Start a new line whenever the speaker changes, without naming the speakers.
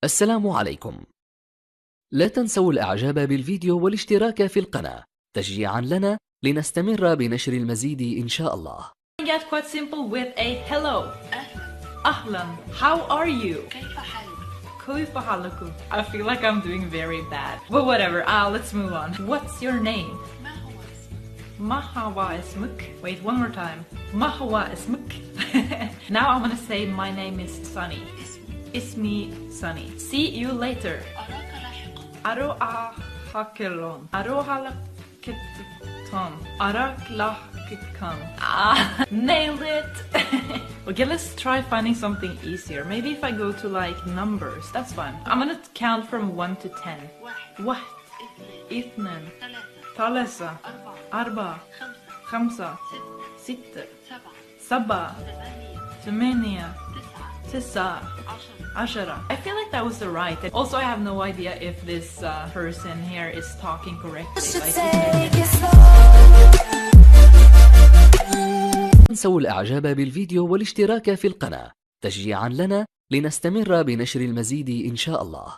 السلام عليكم. لا تنسوا الإعجاب بالفيديو والاشتراك في القناة تشجيعا لنا لنستمر بنشر المزيد إن شاء الله.
Get quite simple with a hello. Ahlan. How are you? كيف حالكم? I feel like I'm doing very bad. But whatever. Let's move on. What's your name? ما هو اسمك? Wait, one more time. ما هو اسمك? Now I'm gonna say my name is Sunny. اسمي Sunny. See you later. أروح هاكلون. أروح لكتكم. أراك لكتكم. Nailed it. Okay, let's try finding something easier. Maybe if I go to like numbers, that's fine. I'm gonna count from 1 to 10. واحد اثنين ثلاثة أربعة خمسة ستة سبعة ثمانية تسعة عشرة. I feel like that was the right. Also, I have no idea if this person here is talking correctly.
لا تنسوا الإعجاب بالفيديو والاشتراك في القناة تشجيعا لنا لنستمر بنشر المزيد إن شاء الله.